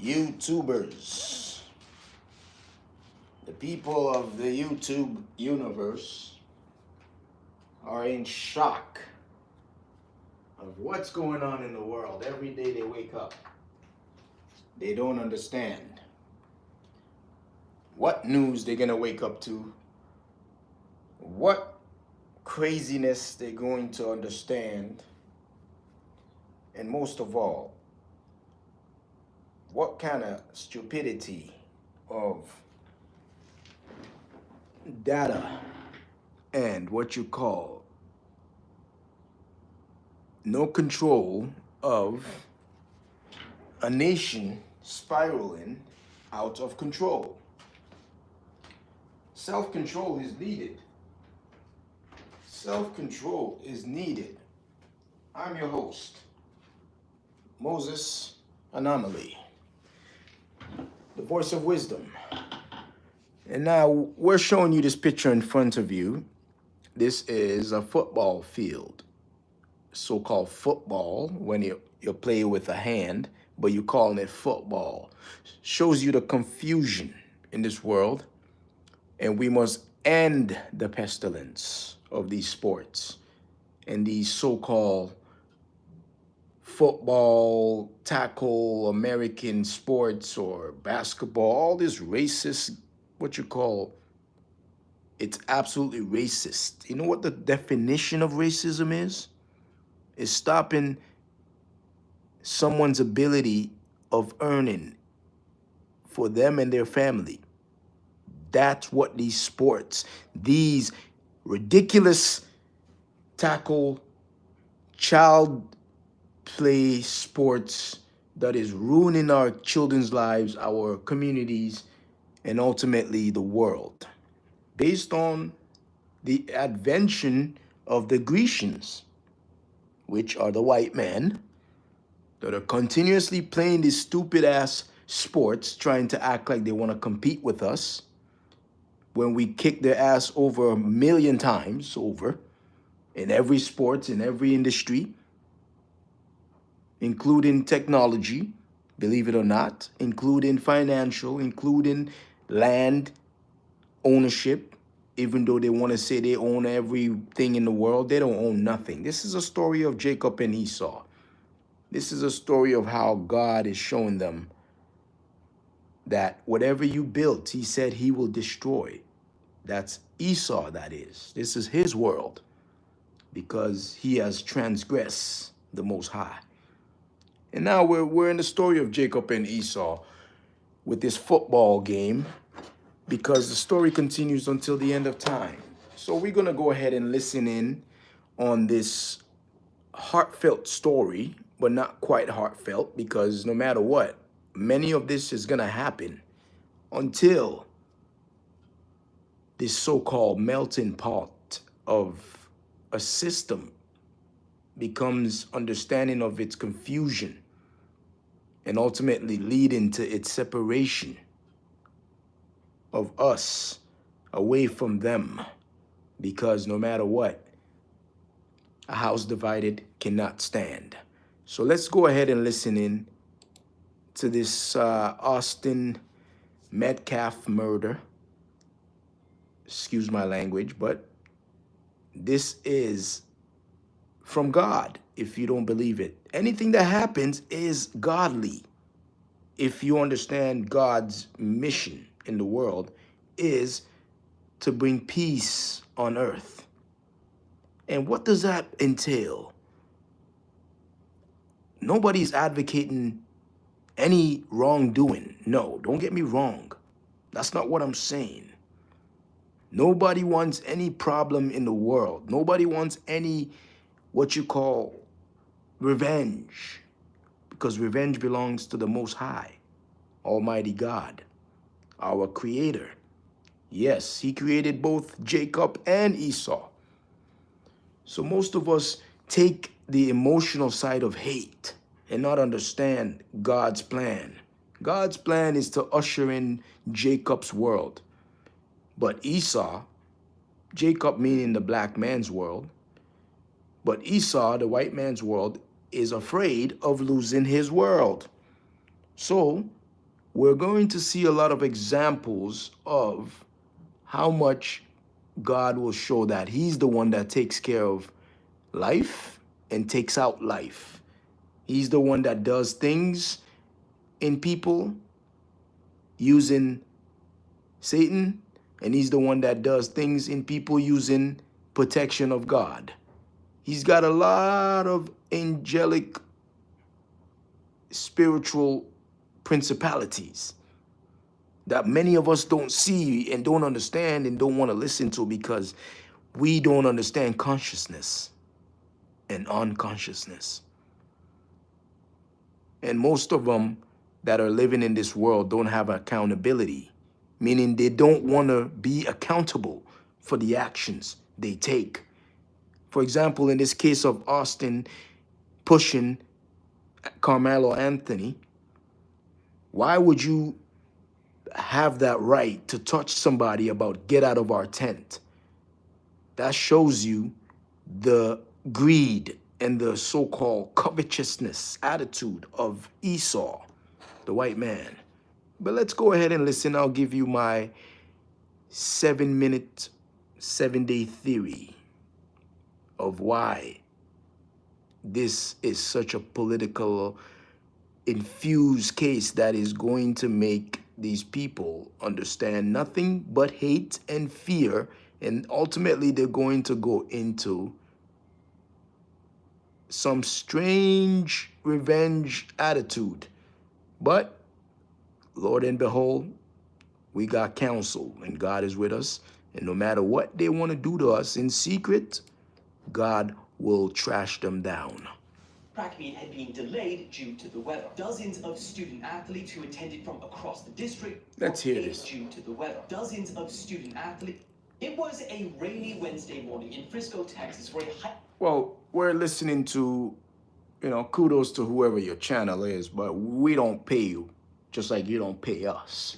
YouTubers, the people of the YouTube universe are in shock of what's going on in the world. Every day they wake up, they don't understand what news they're gonna wake up to, what craziness they're going to understand, and most of all, what kind of stupidity of data and what you call no control of a nation spiraling out of control. Self-control is needed. Self-control is needed. I'm your host, Moses Anomaly, the voice of wisdom. And now we're showing you this picture in front of you. This is a football field, so-called football when you play with a hand, but you're calling it football. Shows you the confusion in this world, and we must end the pestilence of these sports and these so-called football, tackle, American sports, or basketball, all this racist, what you call, it's absolutely racist. You know what the definition of racism is? It's stopping someone's ability of earning for them and their family. That's what these sports, these ridiculous tackle, child play sports that is ruining our children's lives, our communities, and ultimately the world, based on the invention of the Grecians, which are the white men that are continuously playing these stupid ass sports, trying to act like they want to compete with us when we kick their ass over 1,000,000 times over in every sport, in every industry, including technology, believe it or not, including financial, including land ownership. Even though they want to say they own everything in the world, they don't own nothing. This is a story of Jacob and Esau. This is a story of how God is showing them that whatever you built, he said he will destroy. That's Esau, that is. This is his world because he has transgressed the Most High. And now we're in the story of Jacob and Esau with this football game, because the story continues until the end of time. So we're going to go ahead and listen in on this heartfelt story, but not quite heartfelt, because no matter what, many of this is going to happen until this so-called melting pot of a system becomes understanding of its confusion and ultimately leading to its separation of us away from them, because no matter what, a house divided cannot stand. So let's go ahead and listen in to this Austin Metcalf murder. Excuse my language, but this is from God. If you don't believe it, anything that happens is godly. If you understand God's mission in the world is to bring peace on earth. And what does that entail? Nobody's advocating any wrongdoing. No, don't get me wrong. That's not what I'm saying. Nobody wants any problem in the world. Nobody wants any, what you call, revenge. Because revenge belongs to the Most High, Almighty God, our Creator. Yes, he created both Jacob and Esau. So most of us take the emotional side of hate and not understand God's plan. God's plan is to usher in Jacob's world. But Esau, Jacob meaning the black man's world, but Esau, the white man's world, is afraid of losing his world. So we're going to see a lot of examples of how much God will show that he's the one that takes care of life and takes out life. He's the one that does things in people using Satan, and he's the one that does things in people using protection of God. He's got a lot of angelic spiritual principalities that many of us don't see and don't understand and don't want to listen to because we don't understand consciousness and unconsciousness. And most of them that are living in this world don't have accountability, meaning they don't want to be accountable for the actions they take. For example, in this case of Austin pushing Carmelo Anthony, why would you have that right to touch somebody about get out of our tent? That shows you the greed and the so-called covetousness attitude of Esau, the white man. But let's go ahead and listen. I'll give you my 7-minute, 7-day theory of why this is such a political infused case that is going to make these people understand nothing but hate and fear, and ultimately they're going to go into some strange revenge attitude. But Lord and behold, we got counsel and God is with us, and no matter what they want to do to us in secret, God will trash them down. Track meet had been delayed due to the weather. Dozens of student athletes who attended from across the district Let's hear this. Due to the weather. Dozens of student athletes. It was a rainy Wednesday morning in Frisco, Texas, where well, we're listening to, kudos to whoever your channel is, but we don't pay you, just like you don't pay us.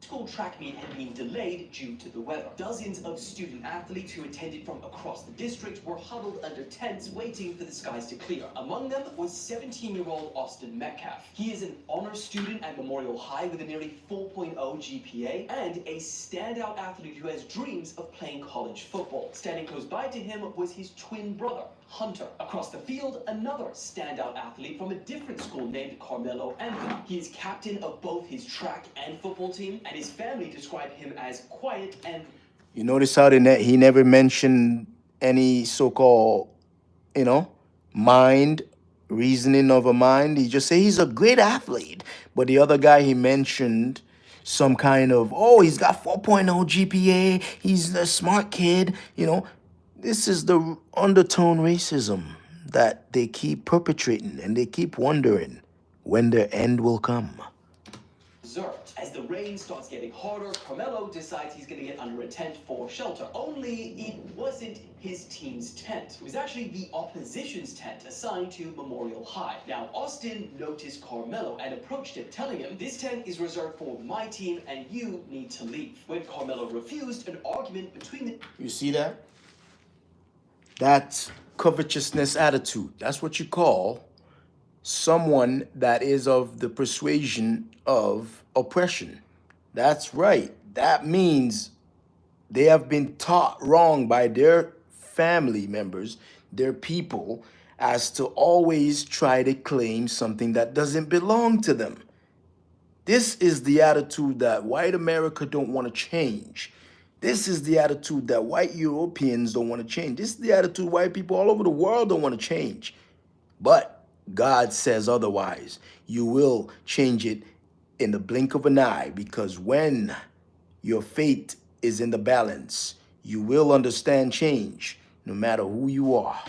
School track meet had been delayed due to the weather. Dozens of student athletes who attended from across the district were huddled under tents waiting for the skies to clear. Among them was 17-year-old Austin Metcalf. He is an honor student at Memorial High with a nearly 4.0 GPA and a standout athlete who has dreams of playing college football. Standing close by to him was his twin brother, Hunter. Across the field, another standout athlete from a different school named Carmelo Anthony. He is captain of both his track and football team, and his family described him as quiet and... You notice how he never mentioned any so-called, mind, reasoning of a mind. He just said he's a great athlete. But the other guy he mentioned some kind of, he's got 4.0 GPA, he's a smart kid, This is the undertone racism that they keep perpetrating, and they keep wondering when their end will come. As the rain starts getting harder, Carmelo decides he's going to get under a tent for shelter. Only it wasn't his team's tent. It was actually the opposition's tent assigned to Memorial High. Now, Austin noticed Carmelo and approached him, telling him, "This tent is reserved for my team and you need to leave." When Carmelo refused, an argument between the... You see that? That's covetousness attitude. That's what you call someone that is of the persuasion of oppression. That's right. That means they have been taught wrong by their family members, their people, as to always try to claim something that doesn't belong to them. This is the attitude that white America don't want to change. This is the attitude that white Europeans don't want to change. This is the attitude white people all over the world don't want to change. But God says otherwise. You will change it in the blink of an eye, because when your fate is in the balance, you will understand change, no matter who you are.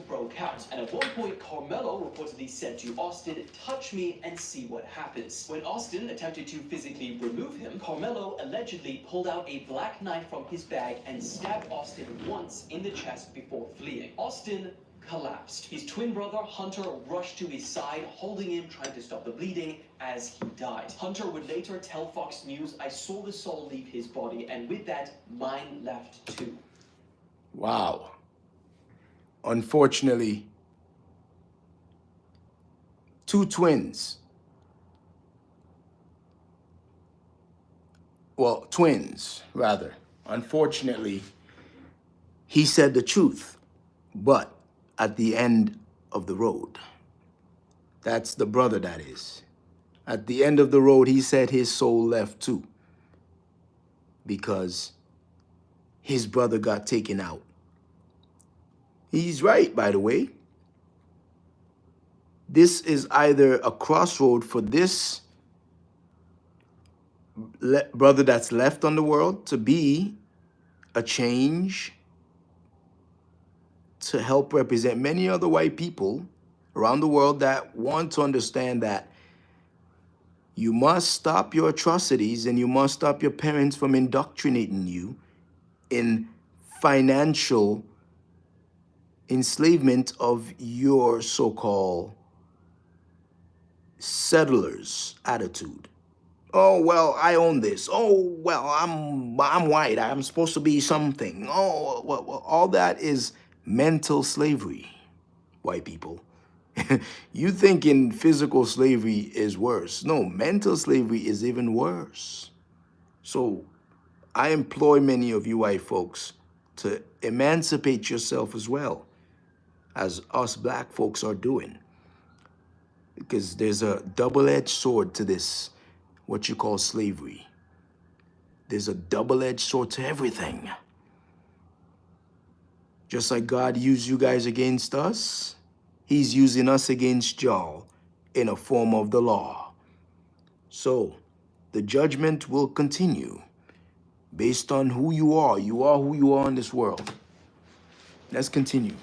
Broke out, and at one point Carmelo reportedly said to Austin, "Touch me and see what happens." When Austin attempted to physically remove him, Carmelo allegedly pulled out a black knife from his bag and stabbed Austin once in the chest before fleeing. Austin collapsed. His twin brother Hunter rushed to his side, holding him, trying to stop the bleeding as he died. Hunter would later tell Fox News, "I saw the soul leave his body, and with that, mine left too." Wow. Unfortunately, two twins well, twins, rather. Unfortunately, he said the truth, but at the end of the road. That's the brother, that is. At the end of the road, he said his soul left too, because his brother got taken out. He's right, by the way. This is either a crossroad for this brother that's left on the world to be a change to help represent many other white people around the world that want to understand that you must stop your atrocities and you must stop your parents from indoctrinating you in financial enslavement of your so-called settlers attitude. Oh, well, I own this. Oh, well, I'm white. I'm supposed to be something. Oh, well, all that is mental slavery, white people. You thinking physical slavery is worse. No, mental slavery is even worse. So I employ many of you white folks to emancipate yourself as well, as us black folks are doing. Because there's a double-edged sword to this, what you call slavery. There's a double-edged sword to everything. Just like God used you guys against us, he's using us against y'all in a form of the law. So the judgment will continue based on who you are. You are who you are in this world. Let's continue.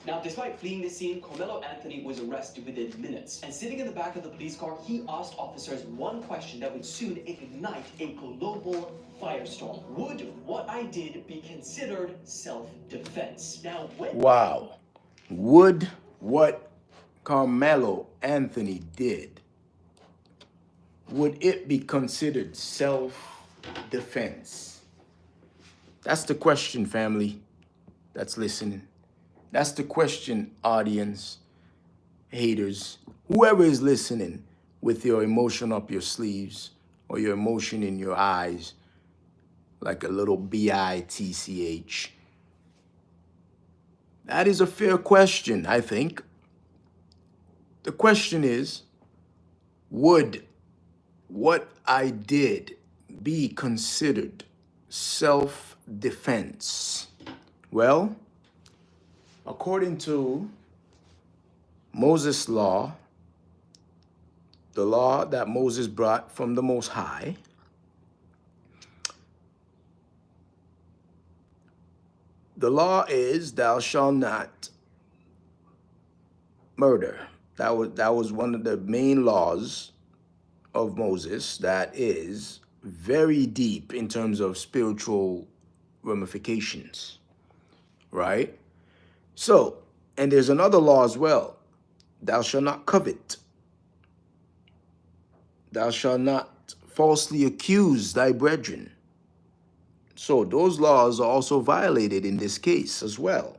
Now, despite fleeing the scene, Carmelo Anthony was arrested within minutes. And sitting in the back of the police car, he asked officers one question that would soon ignite a global firestorm. Would what I did be considered self-defense? Now, when... Wow. Would what Carmelo Anthony did, would it be considered self-defense? That's the question, family that's listening. That's the question, audience, haters, whoever is listening with your emotion up your sleeves or your emotion in your eyes, like a little bitch. That is a fair question, I think. The question is, would what I did be considered self-defense? Well, according to Moses' law, the law that Moses brought from the Most High, the law is thou shalt not murder. That was one of the main laws of Moses that is very deep in terms of spiritual ramifications, right? So, and there's another law as well. Thou shalt not covet. Thou shalt not falsely accuse thy brethren. So those laws are also violated in this case as well.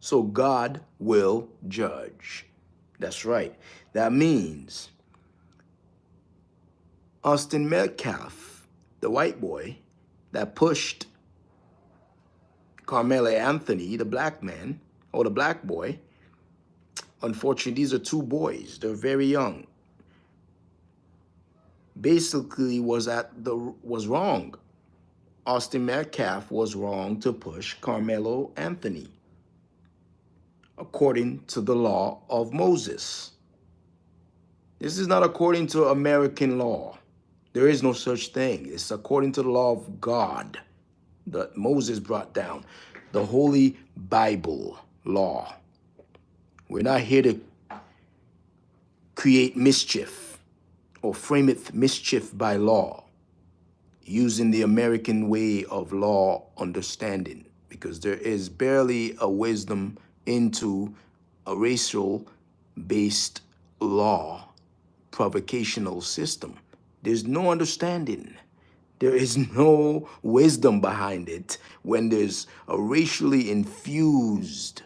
So God will judge. That's right. That means Austin Metcalf, the white boy that pushed Carmelo Anthony, the black man, or the black boy, unfortunately, these are two boys. They're very young. Basically was wrong. Austin Metcalf was wrong to push Carmelo Anthony, according to the law of Moses. This is not according to American law. There is no such thing. It's according to the law of God that Moses brought down, the Holy Bible law. We're not here to create mischief or frameth mischief by law using the American way of law understanding, because there is barely a wisdom into a racial-based law provocational system. There's no understanding. There is no wisdom behind it when there's a racially infused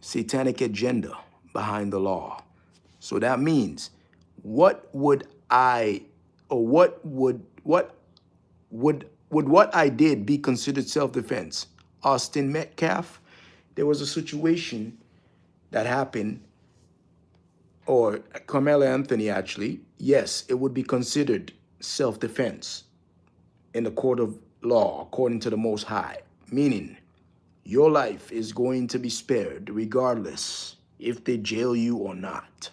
satanic agenda behind the law. So that means, what would What would what I did be considered self-defense? Austin Metcalf, there was a situation that happened, or Carmelo Anthony actually. Yes, it would be considered self-defense in the court of law according to the Most High, meaning your life is going to be spared regardless if they jail you or not,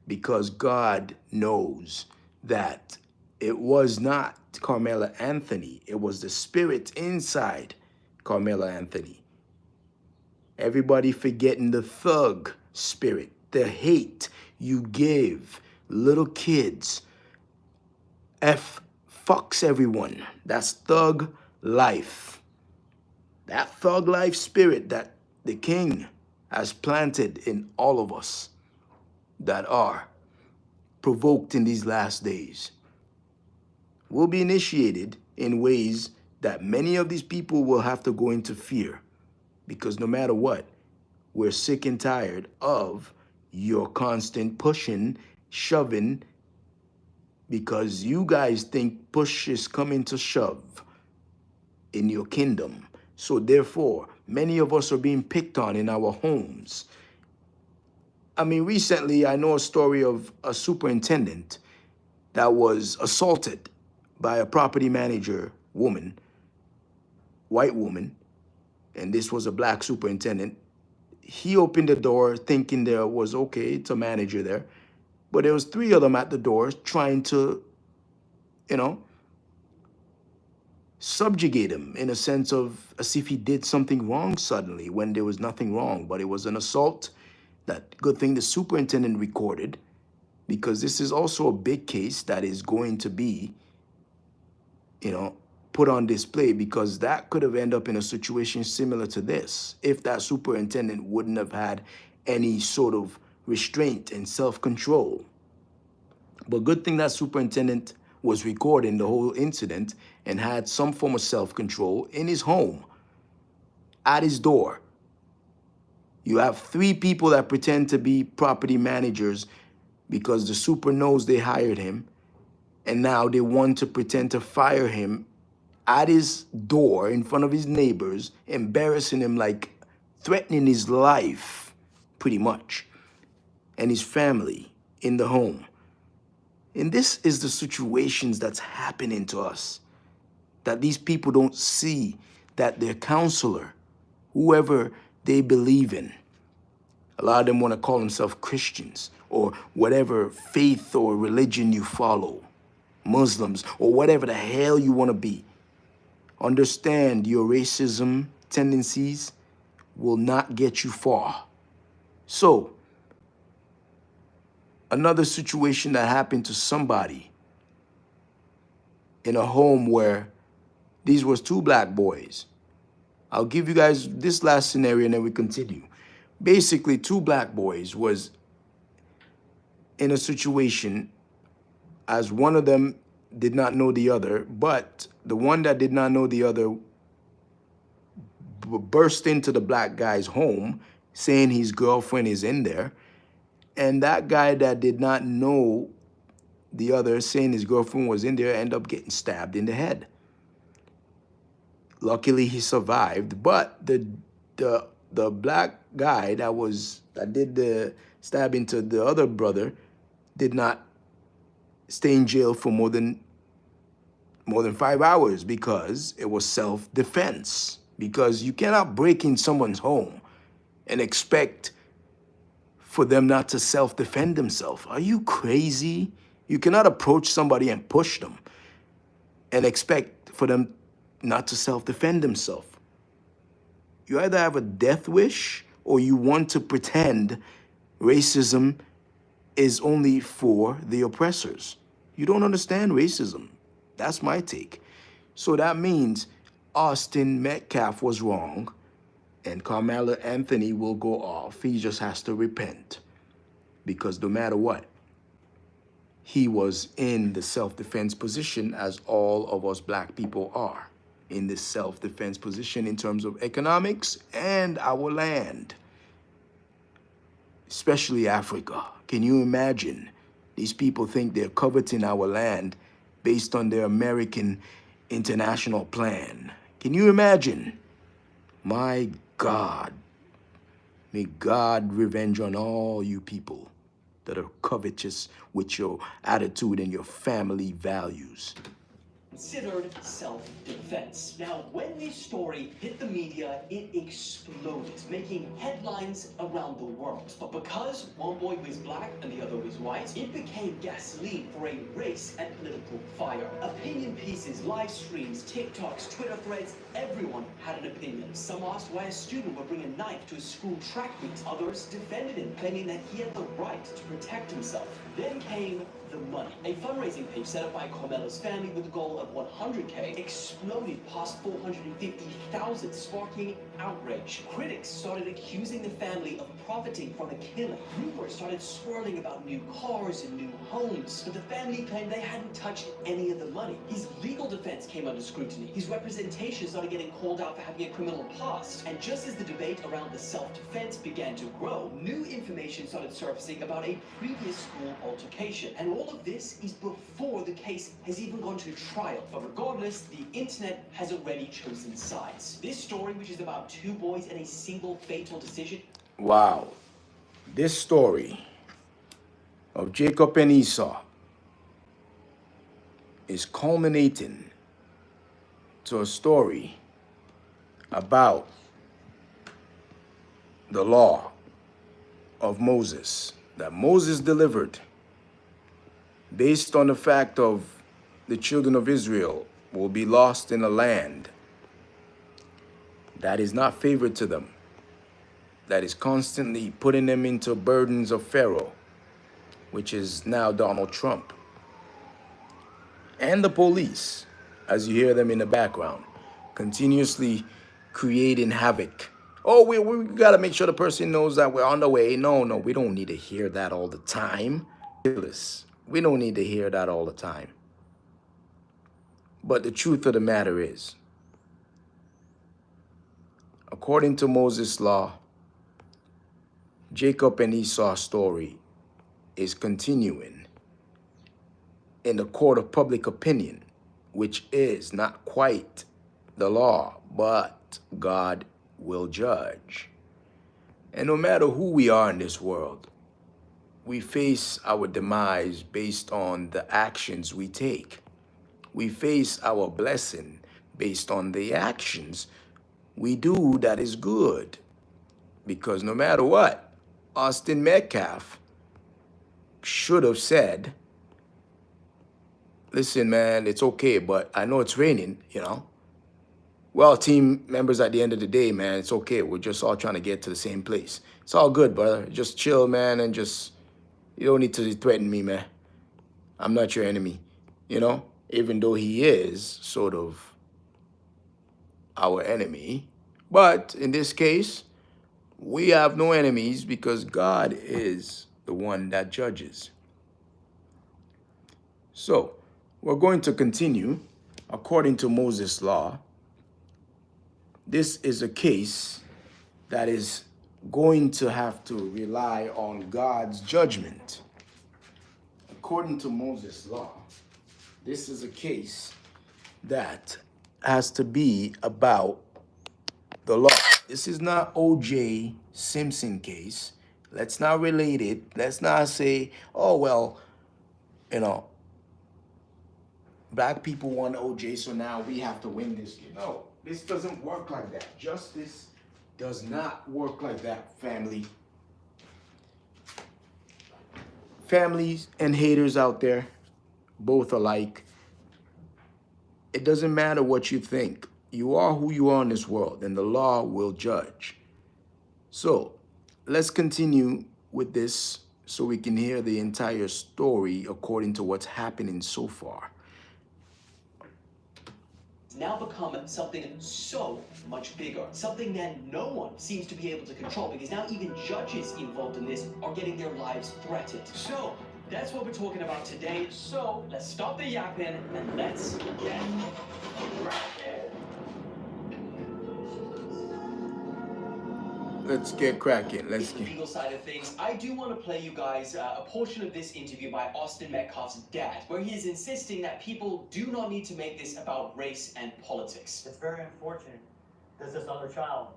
because God knows that it was not Carmelo Anthony, it was the spirit inside Carmelo Anthony. Everybody forgetting the thug spirit, the hate you give little kids. F fucks everyone. That's thug life. That thug life spirit that the king has planted in all of us that are provoked in these last days will be initiated in ways that many of these people will have to go into fear, because no matter what, we're sick and tired of your constant pushing, shoving, because you guys think push is coming to shove in your kingdom. So therefore, many of us are being picked on in our homes. I mean, recently I know a story of a superintendent that was assaulted by a property manager woman, white woman, and this was a black superintendent. He opened the door thinking there was, okay, it's a manager there, but there was three of them at the door trying to, you know, subjugate him in a sense of as if he did something wrong suddenly when there was nothing wrong, but it was an assault. That good thing the superintendent recorded, because this is also a big case that is going to be, you know, put on display, because that could have ended up in a situation similar to this if that superintendent wouldn't have had any sort of restraint and self-control. But good thing that superintendent was recording the whole incident and had some form of self-control in his home, at his door. You have three people that pretend to be property managers because the super knows they hired him, and now they want to pretend to fire him at his door in front of his neighbors, embarrassing him, like threatening his life, pretty much, and his family in the home. And this is the situations that's happening to us, that these people don't see that their counselor, whoever they believe in, a lot of them want to call themselves Christians or whatever faith or religion you follow, Muslims or whatever the hell you want to be. Understand your racism tendencies will not get you far. So, another situation that happened to somebody in a home where these was two black boys. I'll give you guys this last scenario and then we continue. Basically, two black boys was in a situation as one of them did not know the other, but the one that did not know the other burst into the black guy's home saying his girlfriend is in there. And that guy that did not know the other saying his girlfriend was in there ended up getting stabbed in the head. Luckily, he survived, but the black guy that did the stabbing to the other brother did not stay in jail for more than 5 hours because it was self-defense. Because you cannot break in someone's home and expect for them not to self-defend themselves. Are you crazy? You cannot approach somebody and push them and expect for them not to self-defend themselves. You either have a death wish or you want to pretend racism is only for the oppressors. You don't understand racism. That's my take. So that means Austin Metcalf was wrong and Carmelo Anthony will go off. He just has to repent, because no matter what, he was in the self-defense position, as all of us black people are in this self-defense position in terms of economics and our land, especially Africa. Can you imagine? These people think they're coveting our land based on their American international plan. Can you imagine? My God, may God revenge on all you people that are covetous with your attitude and your family values. Considered self-defense. Now, when this story hit the media, it exploded, making headlines around the world. But because one boy was black and the other was white, it became gasoline for a race and political fire. Opinion pieces, live streams, TikToks, Twitter threads, everyone had an opinion. Some asked why a student would bring a knife to a school track meet. Others defended him, claiming that he had the right to protect himself. Then came the money. A fundraising page set up by Carmelo's family with a goal of 100K exploded past 450,000, sparking outrage. Critics started accusing the family of profiting from a killing. Rumors started swirling about new cars and new homes, but the family claimed they hadn't touched any of the money. His legal defense came under scrutiny. His representation started getting called out for having a criminal past. And just as the debate around the self-defense began to grow, new information started surfacing about a previous school altercation. And all of this is before the case has even gone to trial. But regardless, the internet has already chosen sides. This story, which is about two boys and a single fatal decision. Wow. This story of Jacob and Esau is culminating to a story about the law of Moses that Moses delivered based on the fact of the children of Israel will be lost in a land that is not favored to them, that is constantly putting them into burdens of Pharaoh, which is now Donald Trump, and the police, as you hear them in the background, continuously creating havoc. Oh, we got to make sure the person knows that we're on the way. No, we don't need to hear that all the time. We don't need to hear that all the time. But the truth of the matter is, according to Moses' law, Jacob and Esau's story is continuing in the court of public opinion, which is not quite the law, but God will judge. And no matter who we are in this world, we face our demise based on the actions we take. We face our blessing based on the actions we do that is good. Because no matter what, Austin Metcalf should have said, listen, man, it's okay, but I know it's raining, Well, team members, at the end of the day, man, it's okay. We're just all trying to get to the same place. It's all good, brother. Just chill, man, and you don't need to threaten me, man. I'm not your enemy, even though he is sort of our enemy. But in this case, we have no enemies because God is the one that judges. So we're going to continue according to Moses' law. This is a case that is going to have to rely on God's judgment. According to Moses' law, this is a case that has to be about the law. This is not O.J. Simpson case. Let's not relate it. Let's not say, oh, well, black people won O.J., so now we have to win this game. No, this doesn't work like that. Justice does not work like that, family. Families and haters out there, both alike. It doesn't matter what you think. You are who you are in this world, and the law will judge. So let's continue with this so we can hear the entire story according to what's happening so far. Now become something so much bigger, something that no one seems to be able to control, because now even judges involved in this are getting their lives threatened. So that's what we're talking about today. So let's stop the yapping and let's get cracking. Let's get cracking. Let's The get. legal side of things, I do want to play you guys a portion of this interview by Austin Metcalf's dad, where he is insisting that people do not need to make this about race and politics. It's very unfortunate that this other child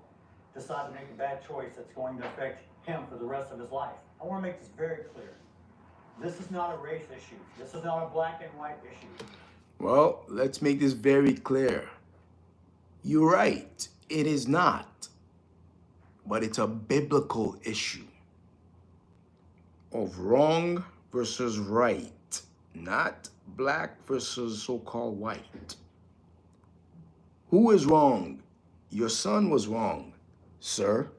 decided to make a bad choice that's going to affect him for the rest of his life. I want to make this very clear. This is not a race issue. This is not a black and white issue. Well, let's make this very clear. You're right. It is not. But it's a biblical issue of wrong versus right, not black versus so-called white. Who is wrong? Your son was wrong, sir.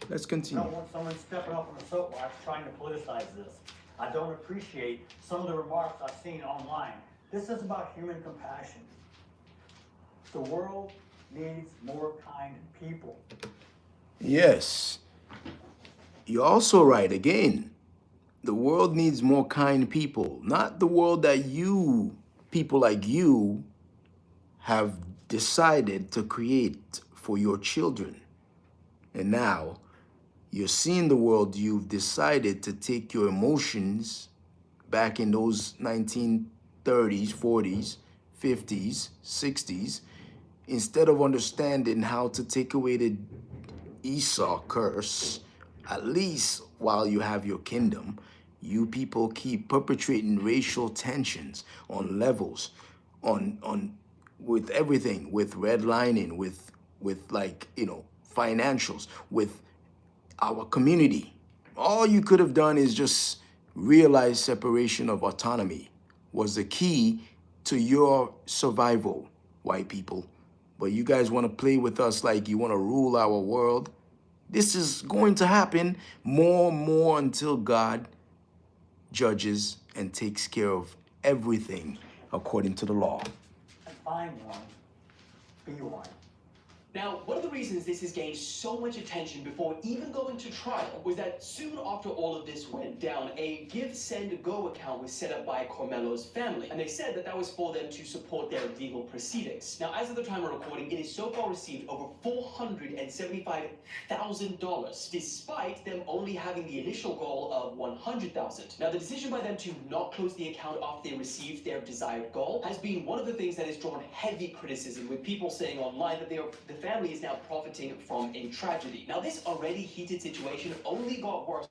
Let's I continue. don't want someone stepping up on the soapbox trying to politicize this. I don't appreciate some of the remarks I've seen online. This is about human compassion. The world needs more kind people. Yes. You're also right again. The world needs more kind people, not the world that you, people like you, have decided to create for your children. And now you're seeing the world you've decided to take your emotions back in those 1930s, 40s, 50s, 60s, instead of understanding how to take away the Esau curse, at least while you have your kingdom, you people keep perpetrating racial tensions on levels, on with everything, with redlining, with like, financials, with our community. All you could have done is just realize separation of autonomy was the key to your survival, white people. But you guys want to play with us like you want to rule our world. This is going to happen more and more until God judges and takes care of everything according to the law. Find one, be one. Now, one of the reasons this has gained so much attention before even going to trial was that soon after all of this went down, a Give, Send, Go account was set up by Carmelo's family, and they said that that was for them to support their legal proceedings. Now, as of the time of recording, it has so far received over $475,000, despite them only having the initial goal of $100,000. Now, the decision by them to not close the account after they received their desired goal has been one of the things that has drawn heavy criticism, with people saying online that the family is now profiting from a tragedy. Now, this already heated situation only got worse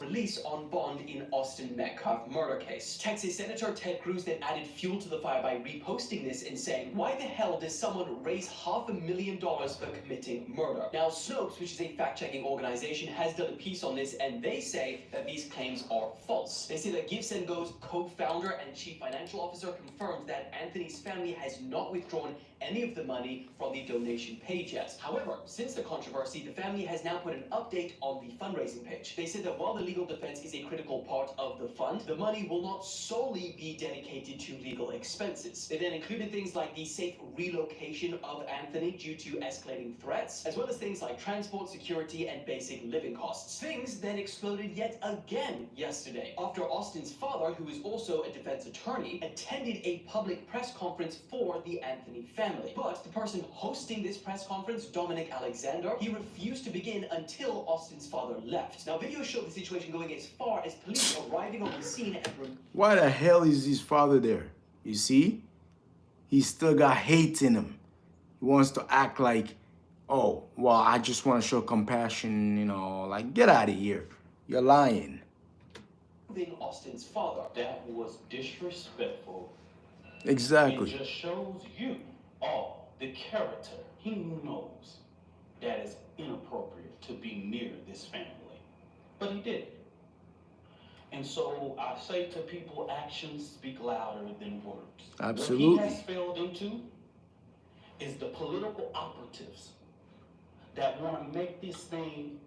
released on bond in Austin Metcalf murder case. Texas Senator Ted Cruz then added fuel to the fire by reposting this and saying, why the hell does someone raise $500,000 for committing murder? Now, Snopes, which is a fact-checking organization, has done a piece on this, and they say that these claims are false. They say that Give, Send, Go's co-founder and chief financial officer confirmed that Anthony's family has not withdrawn any of the money from the donation page yet. However, since the controversy, the family has now put an update on the fundraising page. They said that while the legal defense is a critical part of the fund, the money will not solely be dedicated to legal expenses. They then included things like the safe relocation of Anthony due to escalating threats, as well as things like transport, security, and basic living costs. Things then exploded yet again yesterday, after Austin's father, who is also a defense attorney, attended a public press conference for the Anthony family. But the person hosting this press conference, Dominic Alexander, he refused to begin until Austin's father left. Now, videos show the situation going as far as police arriving on the scene and... Why the hell is his father there? You see? He's still got hate in him. He wants to act like, oh, well, I just want to show compassion, like, get out of here. You're lying. Austin's father. That was disrespectful. Exactly. It just shows you all the character. He knows that is inappropriate to be near this family, but he did. And so I say to people, actions speak louder than words. Absolutely. What he has failed into is the political operatives that want to make this thing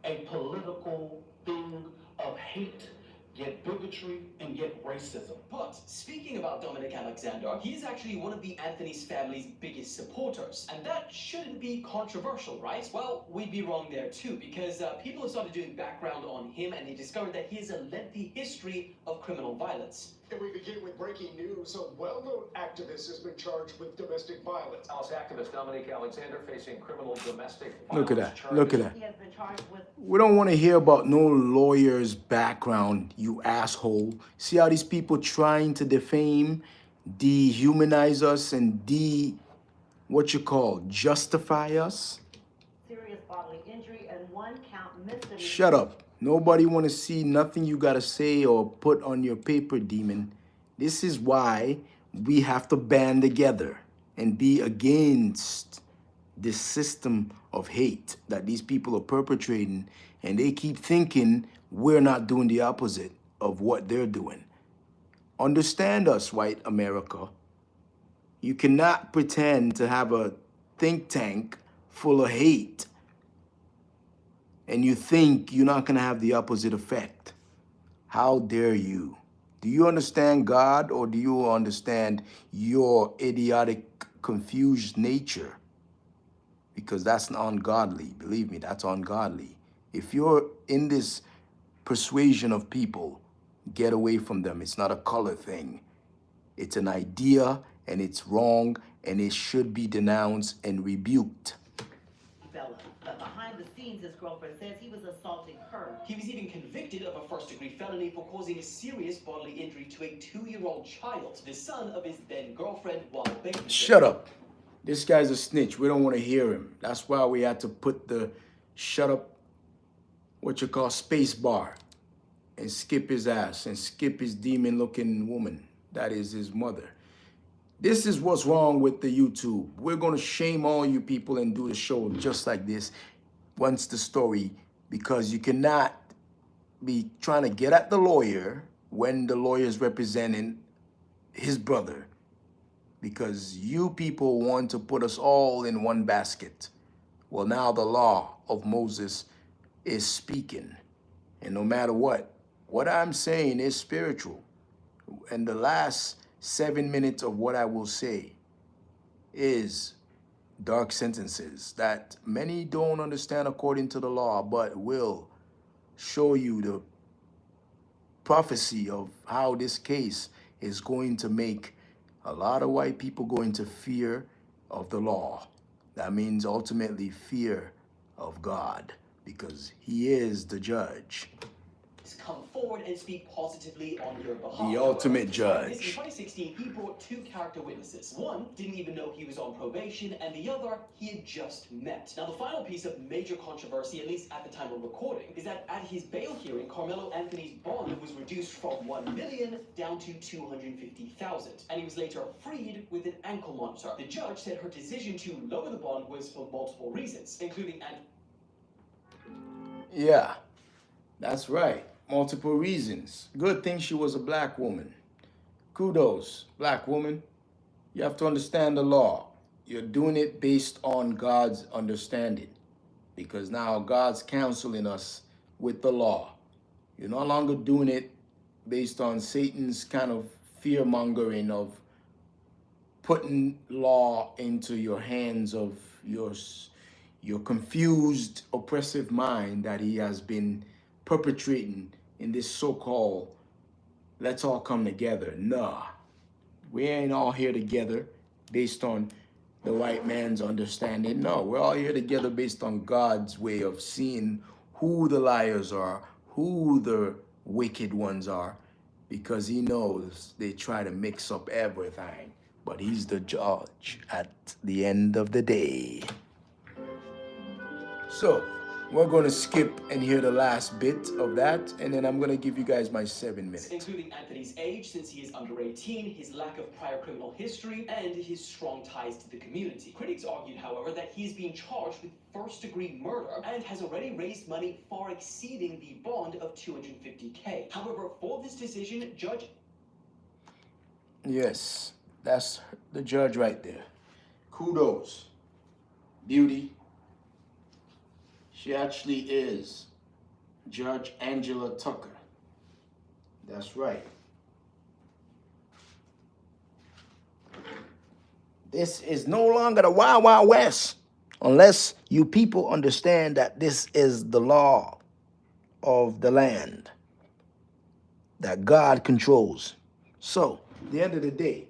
a political thing of hate, yet bigotry, and yet racism. But speaking about Dominic Alexander, he is actually one of the Anthony's family's biggest supporters. And that shouldn't be controversial, right? Well, we'd be wrong there too, because people have started doing background on him, and they discovered that he has a lengthy history of criminal violence. And we begin with breaking news. A well-known activist has been charged with domestic violence. House activist Dominique Alexander facing criminal domestic Look at violence that. charges. Look at that. He has been charged with. We don't want to hear about no lawyer's background, you asshole. See how these people trying to defame, dehumanize us, and justify us? Serious bodily injury and one count misdemeanor. Shut up. Nobody want to see nothing you got to say or put on your paper, demon. This is why we have to band together and be against this system of hate that these people are perpetrating, and they keep thinking we're not doing the opposite of what they're doing. Understand us, white America. You cannot pretend to have a think tank full of hate and you think you're not going to have the opposite effect. How dare you? Do you understand God, or do you understand your idiotic, confused nature? Because that's ungodly. Believe me, that's ungodly. If you're in this persuasion of people, get away from them. It's not a color thing. It's an idea, and it's wrong, and it should be denounced and rebuked. Fella, but behind the scenes, his girlfriend says he was assaulting her. He was even convicted of a first-degree felony for causing a serious bodily injury to a 2-year-old child, the son of his then-girlfriend, while babysitting. Shut up. This guy's a snitch. We don't want to hear him. That's why we had to put the shut up, space bar, and skip his ass and skip his demon-looking woman. That is his mother. This is what's wrong with the YouTube. We're going to shame all you people and do the show just like this once the story, because you cannot be trying to get at the lawyer when the lawyer is representing his brother, because you people want to put us all in one basket. Well, now the law of Moses is speaking, and no matter what I'm saying is spiritual. And the last 7 minutes of what I will say is dark sentences that many don't understand according to the law, but will show you the prophecy of how this case is going to make a lot of white people go into fear of the law. That means ultimately fear of God, because he is the judge. Come forward and speak positively on your behalf. The ultimate judge. In 2016, he brought 2 character witnesses. One didn't even know he was on probation, and the other he had just met. Now, the final piece of major controversy, at least at the time of recording, is that at his bail hearing, Carmelo Anthony's bond was reduced from $1 million down to $250,000, and he was later freed with an ankle monitor. The judge said her decision to lower the bond was for multiple reasons, including Yeah, that's right. Multiple reasons. Good thing she was a black woman. Kudos, black woman. You have to understand the law. You're doing it based on God's understanding, because now God's counseling us with the law. You're no longer doing it based on Satan's kind of fear-mongering of putting law into your hands of your confused, oppressive mind that he has been perpetrating in this so-called let's all come together. Nah, we ain't all here together based on the white man's understanding. No, we're all here together based on God's way of seeing who the liars are, who the wicked ones are, because he knows they try to mix up everything, but he's the judge at the end of the day. So we're going to skip and hear the last bit of that, and then I'm going to give you guys my 7 minutes. Including Anthony's age, since he is under 18, his lack of prior criminal history, and his strong ties to the community. Critics argued, however, that he is being charged with first-degree murder and has already raised money far exceeding the bond of $250K. However, for this decision, Judge... Yes, that's the judge right there. Kudos. Beauty. She actually is Judge Angela Tucker. That's right. This is no longer the Wild Wild West, unless you people understand that this is the law of the land that God controls. So, at the end of the day,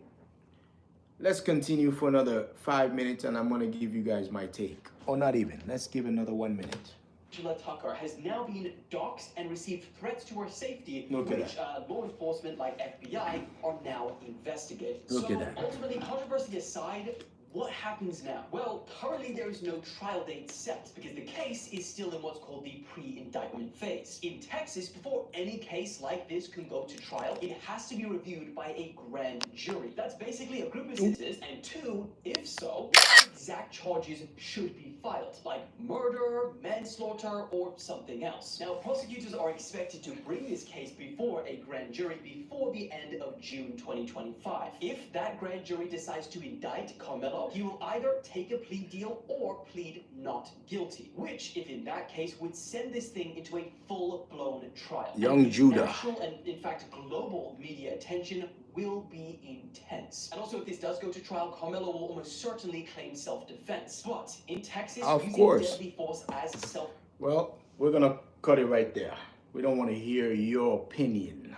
let's continue for another 5 minutes and I'm going to give you guys my take. Or not even. Let's give another 1 minute. Angela Tucker has now been doxxed and received threats to her safety, Look at which that. law enforcement like FBI are now investigating. Look So at that. ultimately, controversy aside, what happens now? Well, currently there is no trial date set because the case is still in what's called the pre-indictment phase. In Texas, before any case like this can go to trial, it has to be reviewed by a grand jury. That's basically a group of citizens, and two, if so, what exact charges should be filed, like murder, manslaughter, or something else. Now, prosecutors are expected to bring this case before a grand jury before the end of June 2025. If that grand jury decides to indict Carmelo, he will either take a plea deal or plead not guilty, which, if in that case, would send this thing into a full-blown trial. Young And Judah. national and, in fact, global media attention will be intense. And also, if this does go to trial, Carmelo will almost certainly claim self-defense. But in Texas, Of using course. deadly force as self. Well, we're going to cut it right there. We don't want to hear your opinion.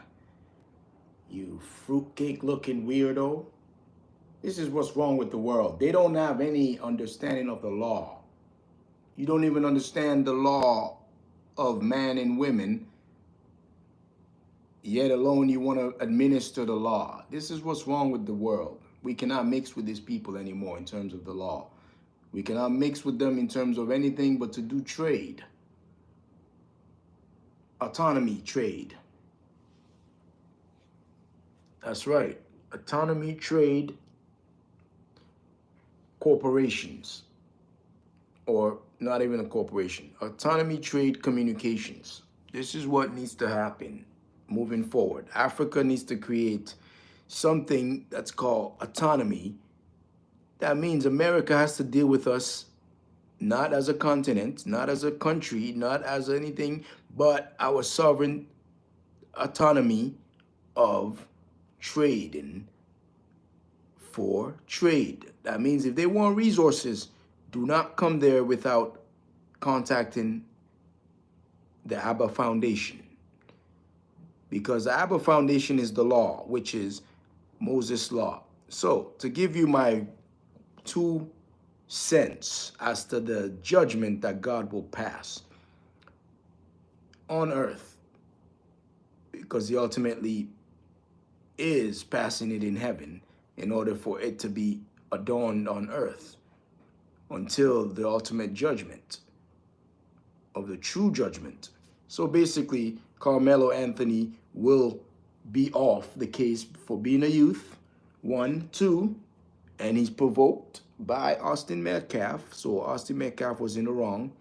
You fruitcake looking weirdo. This is what's wrong with the world. They don't have any understanding of the law. You don't even understand the law of man and women, yet alone you want to administer the law. This is what's wrong with the world. We cannot mix with these people anymore in terms of the law. We cannot mix with them in terms of anything but to do trade. Autonomy trade. That's right. Autonomy trade corporations. Or not even a corporation. Autonomy trade communications. This is what needs to happen moving forward. Africa needs to create something that's called autonomy. That means America has to deal with us not as a continent, not as a country, not as anything, but our sovereign autonomy of trading for trade. That means if they want resources, do not come there without contacting the Abba Foundation. Because the Abba Foundation is the law, which is Moses' law. So, to give you my 2 cents as to the judgment that God will pass on earth, because he ultimately is passing it in heaven in order for it to be adorned on earth until the ultimate judgment of the true judgment. So basically, Carmelo Anthony will be off the case for being a youth, 1, 2, and he's provoked by Austin Metcalf. So Austin Metcalf was in the wrong.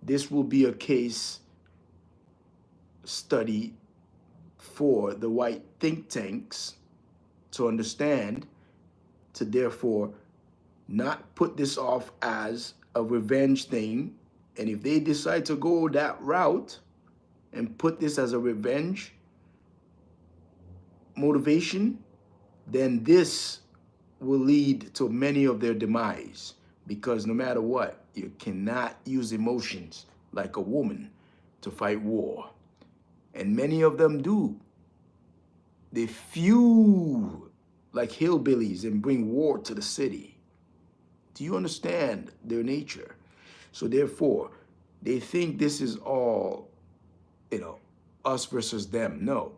This will be a case study for the white think tanks to understand, to therefore not put this off as a revenge thing. And if they decide to go that route and put this as a revenge motivation, then this will lead to many of their demise. Because no matter what, you cannot use emotions like a woman to fight war. And many of them do. They fuel like hillbillies and bring war to the city. Do you understand their nature? So therefore, they think this is all, us versus them. No,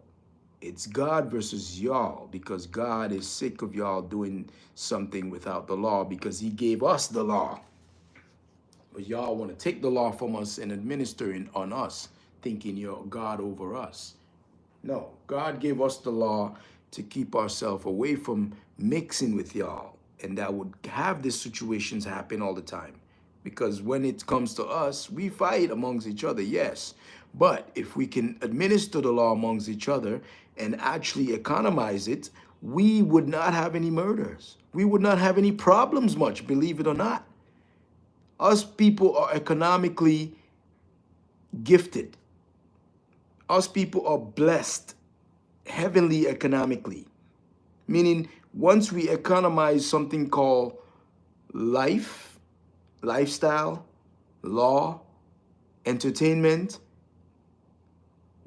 it's God versus y'all, because God is sick of y'all doing something without the law, because he gave us the law. But y'all want to take the law from us and administer it on us, thinking you're God over us. No, God gave us the law to keep ourselves away from mixing with y'all. And that would have these situations happen all the time. Because when it comes to us, we fight amongst each other, yes. But if we can administer the law amongst each other and actually economize it, we would not have any murders. We would not have any problems much, believe it or not. Us people are economically gifted. Us people are blessed heavenly economically. Meaning, once we economize something called life, lifestyle, law, entertainment,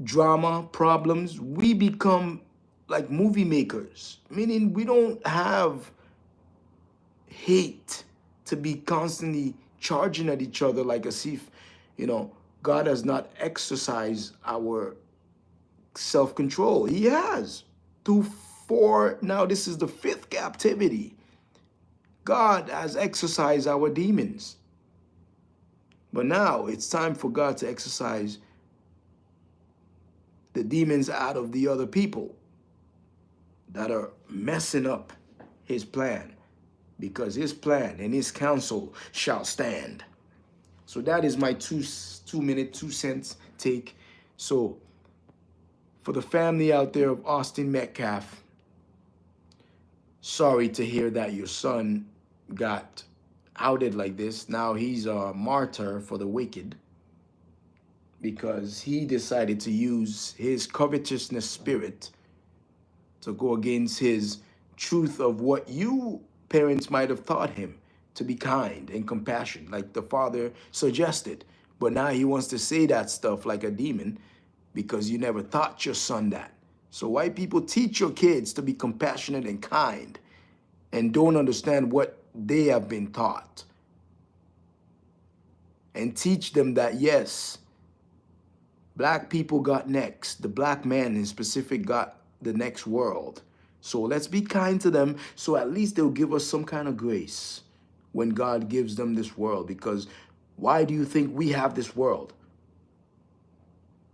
drama, problems, we become like movie makers, meaning we don't have hate to be constantly charging at each other like as if, you know, God has not exercised our self-control. He has. Through four, now this is the fifth captivity. God has exercised our demons. But now it's time for God to exercise the demons out of the other people that are messing up his plan, because his plan and his counsel shall stand. So that is my 2 minute 2 cents take. So for the family out there of Austin Metcalf, sorry to hear that your son got outed like this. Now he's a martyr for the wicked because he decided to use his covetousness spirit to go against his truth of what you parents might have taught him to be kind and compassionate, like the father suggested. But now he wants to say that stuff like a demon because you never taught your son that. So white people, teach your kids to be compassionate and kind and don't understand what they have been taught. And teach them that, yes, black people got next. The black man in specific got the next world. So let's be kind to them so at least they'll give us some kind of grace when God gives them this world. Because why do you think we have this world?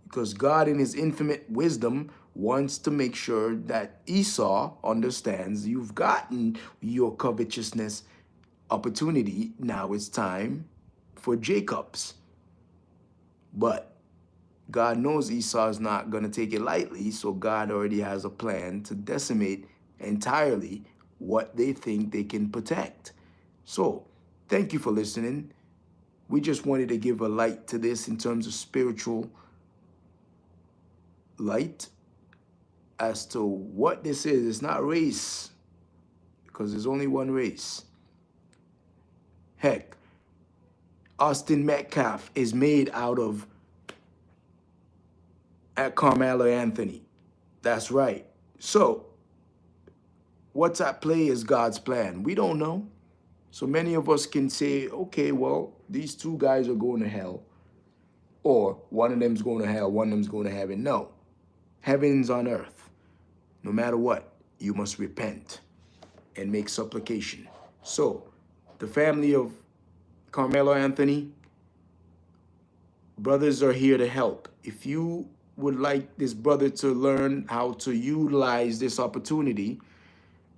Because God in his infinite wisdom wants to make sure that Esau understands you've gotten your covetousness opportunity. Now it's time for Jacob's. But God knows Esau is not going to take it lightly, so God already has a plan to decimate entirely what they think they can protect. So, thank you for listening. We just wanted to give a light to this in terms of spiritual light as to what this is. It's not race, because there's only one race. Heck, Austin Metcalf is made out of Carmelo Anthony. That's right. So, what's at play is God's plan. We don't know. So many of us can say, okay, well, these two guys are going to hell. Or one of them's going to hell, one of them's going to heaven. No. Heaven's on earth. No matter what, you must repent and make supplication. So, the family of Carmelo Anthony, brothers are here to help. If you would like this brother to learn how to utilize this opportunity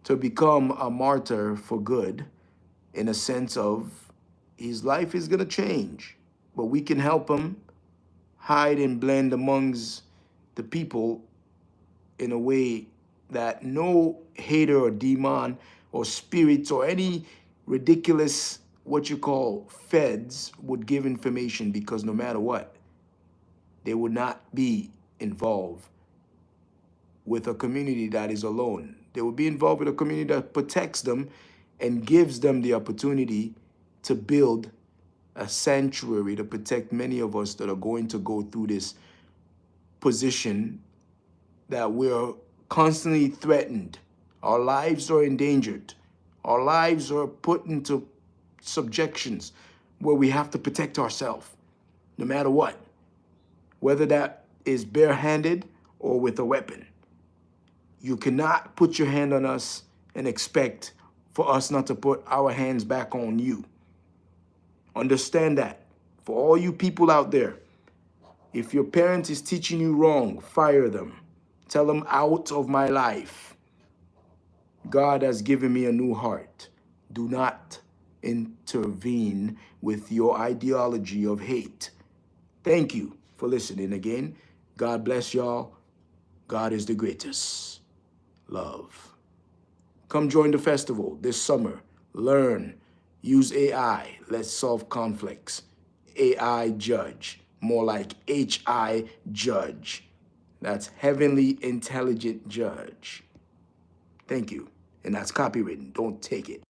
to become a martyr for good, in a sense of his life is going to change, but we can help him hide and blend amongst the people in a way that no hater or demon or spirits or any ridiculous, what you call feds, would give information, because no matter what, they would not be involved with a community that is alone. They will be involved with a community that protects them and gives them the opportunity to build a sanctuary to protect many of us that are going to go through this position that we're constantly threatened. Our lives are endangered. Our lives are put into subjections where we have to protect ourselves, no matter what, whether that is barehanded or with a weapon. You cannot put your hand on us and expect for us not to put our hands back on you. Understand that. For all you people out there, if your parent is teaching you wrong, fire them. Tell them, out of my life. God has given me a new heart. Do not intervene with your ideology of hate. Thank you for listening again. God bless y'all. God is the greatest. Love. Come join the festival this summer. Learn. Use AI. Let's solve conflicts. AI judge. More like HI judge. That's heavenly intelligent judge. Thank you. And that's copywritten. Don't take it.